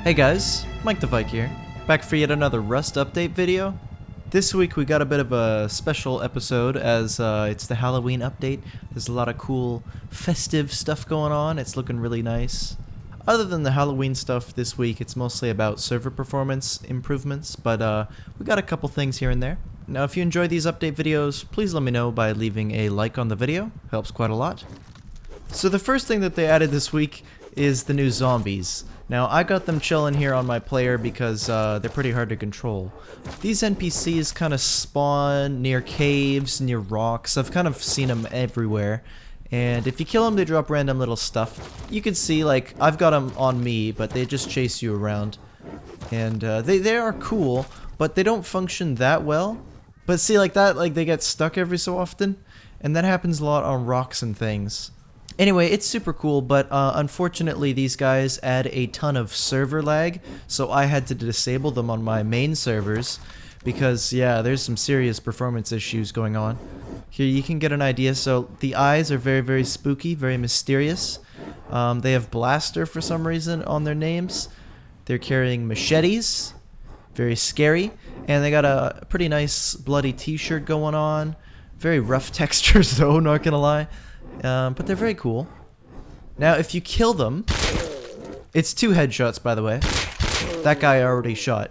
Hey guys, Mike the Vike here, back for yet another Rust update video. This week we got a bit of a special episode as it's the Halloween update. There's a lot of cool festive stuff going on, it's looking really nice. Other than the Halloween stuff this week, it's mostly about server performance improvements, but we got a couple things here and there. Now if you enjoy these update videos, please let me know by leaving a like on the video, helps quite a lot. So the first thing that they added this week is the new zombies. Now, I got them chilling here on my player because they're pretty hard to control. These NPCs kind of spawn near caves, near rocks. I've kind of seen them everywhere. And if you kill them, they drop random little stuff. You can see, like, I've got them on me, but they just chase you around. And they are cool, but they don't function that well. But see, like that, like they get stuck every so often. And that happens a lot on rocks and things. Anyway, it's super cool, but unfortunately these guys add a ton of server lag, so I had to disable them on my main servers because, yeah, there's some serious performance issues going on. Here you can get an idea. So the eyes are very, very spooky, very mysterious. They have blaster for some reason on their names. They're carrying machetes, very scary, and they got a pretty nice bloody t-shirt going on. Very rough textures though, not gonna lie. But they're very cool. Now, if you kill them, it's 2 headshots, by the way. That guy I already shot.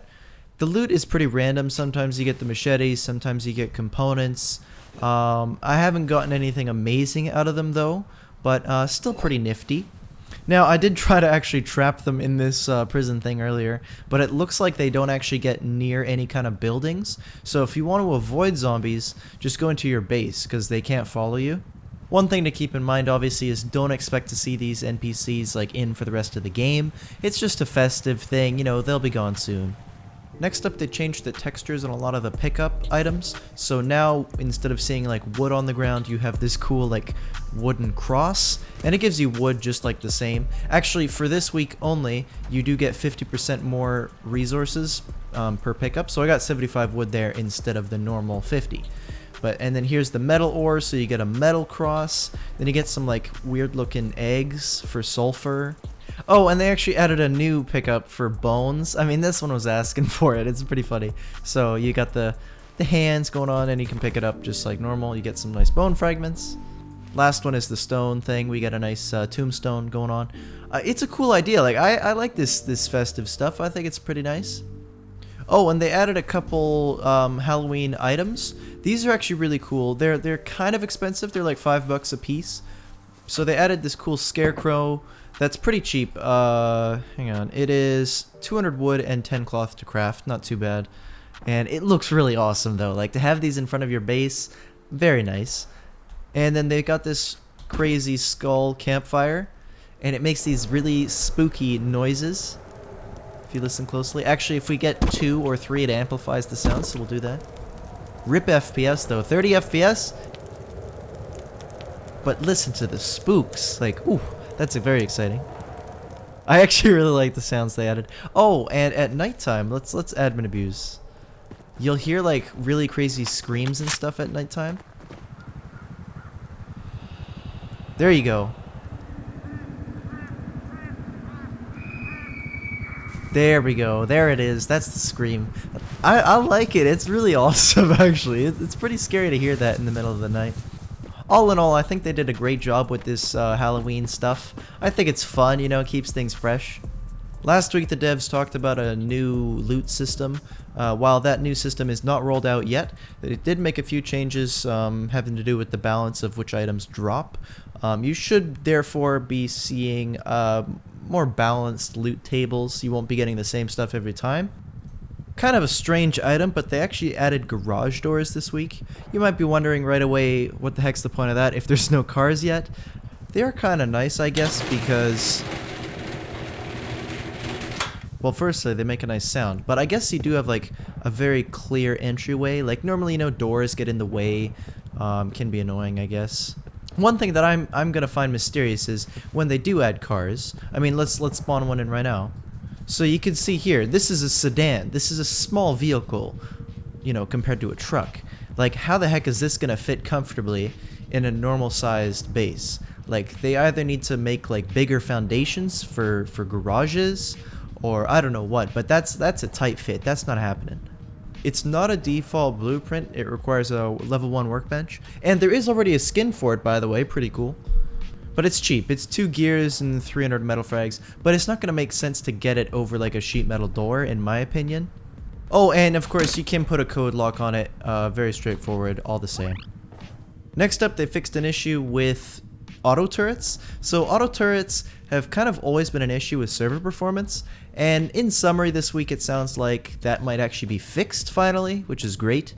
The loot is pretty random. Sometimes you get the machetes, sometimes you get components. I haven't gotten anything amazing out of them, though, but still pretty nifty. Now, I did try to actually trap them in this prison thing earlier, but it looks like they don't actually get near any kind of buildings. So if you want to avoid zombies, just go into your base, because they can't follow you. One thing to keep in mind, obviously, is don't expect to see these NPCs like in for the rest of the game. It's just a festive thing, you know, they'll be gone soon. Next up, they changed the textures on a lot of the pickup items. So now, instead of seeing like wood on the ground, you have this cool like wooden cross, and it gives you wood just like the same. Actually, for this week only, you do get 50% more resources per pickup. So I got 75 wood there instead of the normal 50. And then here's the metal ore, so you get a metal cross. Then you get some like weird looking eggs for sulfur. Oh, and they actually added a new pickup for bones. I mean, this one was asking for it. It's pretty funny. So you got the hands going on, and you can pick it up just like normal. You get some nice bone fragments. Last one is the stone thing. We got a nice tombstone going on. It's a cool idea. Like I like this festive stuff. I think it's pretty nice. Oh, and they added a couple Halloween items. These are actually really cool. They're kind of expensive. They're like $5 a piece. So they added this cool scarecrow that's pretty cheap. Hang on. It is 200 wood and 10 cloth to craft. Not too bad. And it looks really awesome though. Like to have these in front of your base, very nice. And then they got this crazy skull campfire, and it makes these really spooky noises. If you listen closely. Actually, if we get 2 or 3, it amplifies the sound, so we'll do that. Rip FPS though, 30 FPS. But listen to the spooks. Like, ooh, that's very exciting. I actually really like the sounds they added. Oh, and at nighttime, let's admin abuse. You'll hear like really crazy screams and stuff at nighttime. There you go. There we go. There it is. That's the scream. I like it. It's really awesome, actually. It's pretty scary to hear that in the middle of the night. All in all, I think they did a great job with this Halloween stuff. I think it's fun, you know, it keeps things fresh. Last week, the devs talked about a new loot system. While that new system is not rolled out yet, it did make a few changes having to do with the balance of which items drop. You should therefore be seeing more balanced loot tables. You won't be getting the same stuff every time. Kind of a strange item, but they actually added garage doors this week. You might be wondering right away, what the heck's the point of that if there's no cars yet? They are kind of nice, I guess, because... well, firstly, they make a nice sound, but I guess you do have like a very clear entryway. Like normally, you know, doors get in the way, can be annoying, I guess. One thing that I'm gonna find mysterious is when they do add cars. I mean, let's spawn one in right now. So you can see here, this is a sedan. This is a small vehicle, you know, compared to a truck. Like, how the heck is this gonna fit comfortably in a normal sized base? Like, they either need to make like bigger foundations for garages, or I don't know what, but that's a tight fit. That's not happening. It's not a default blueprint. It requires a level 1 workbench, and there is already a skin for it, by the way. Pretty cool. But it's cheap. It's 2 gears and 300 metal frags, but it's not going to make sense to get it over like a sheet metal door, in my opinion. Oh, and of course you can put a code lock on it. Very straightforward, all the same. Next up, they fixed an issue with auto turrets. So auto turrets have kind of always been an issue with server performance, and in summary this week it sounds like that might actually be fixed finally, which is great.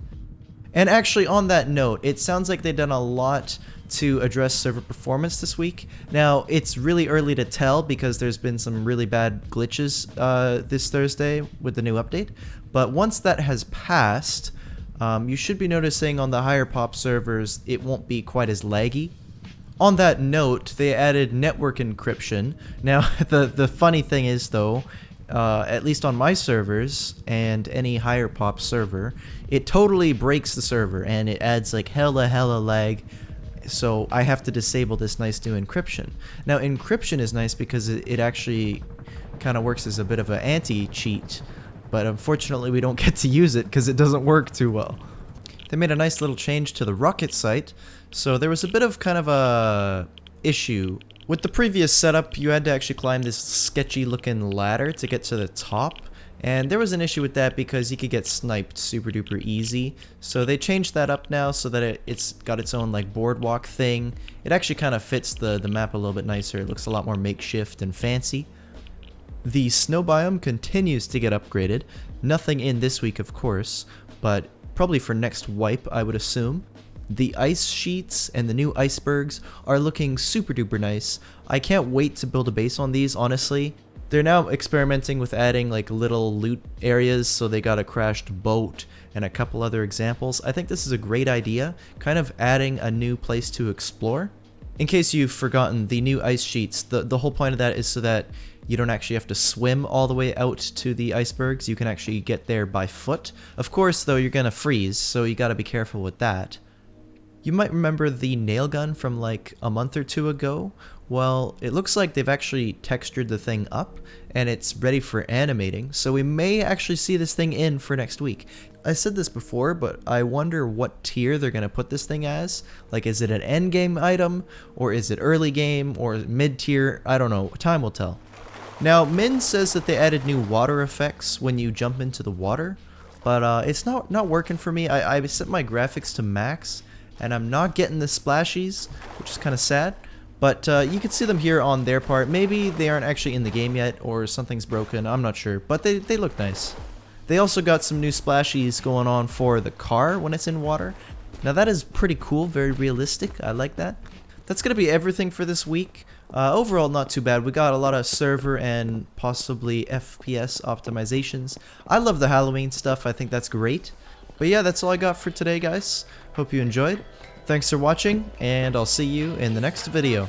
And actually, on that note, it sounds like they've done a lot to address server performance this week. Now, it's really early to tell because there's been some really bad glitches this Thursday with the new update, but once that has passed, you should be noticing on the higher pop servers it won't be quite as laggy. On that note, they added network encryption. Now, the funny thing is though, at least on my servers and any higher pop server, it totally breaks the server and it adds like hella lag. So I have to disable this nice new encryption. Now, encryption is nice because it actually kind of works as a bit of an anti-cheat, but unfortunately we don't get to use it because it doesn't work too well. They made a nice little change to the rocket site. So there was a bit of kind of a issue. With the previous setup, you had to actually climb this sketchy looking ladder to get to the top. And there was an issue with that because you could get sniped super duper easy. So they changed that up now so that it's got its own like boardwalk thing. It actually kind of fits the map a little bit nicer. It looks a lot more makeshift and fancy. The snow biome continues to get upgraded. Nothing in this week, of course, but probably for next wipe, I would assume. The ice sheets and the new icebergs are looking super duper nice. I can't wait to build a base on these, honestly. They're now experimenting with adding like little loot areas, so they got a crashed boat and a couple other examples. I think this is a great idea, kind of adding a new place to explore. In case you've forgotten, the new ice sheets, the whole point of that is so that you don't actually have to swim all the way out to the icebergs. You can actually get there by foot. Of course, though, you're gonna freeze, so you gotta be careful with that. You might remember the nail gun from like a month or 2 ago. Well, it looks like they've actually textured the thing up and it's ready for animating, so we may actually see this thing in for next week. I said this before, but I wonder what tier they're gonna put this thing as. Like, is it an end game item, or is it early game, or mid tier? I don't know, time will tell. Now, Min says that they added new water effects when you jump into the water, but it's not working for me. I set my graphics to max, and I'm not getting the splashies, which is kind of sad. But you can see them here on their part. Maybe they aren't actually in the game yet, or something's broken, I'm not sure, but they look nice. They also got some new splashies going on for the car when it's in water. Now that is pretty cool, very realistic, I like that. That's going to be everything for this week. Overall, not too bad. We got a lot of server and possibly FPS optimizations. I love the Halloween stuff, I think that's great. But yeah, that's all I got for today, guys. Hope you enjoyed. Thanks for watching, and I'll see you in the next video.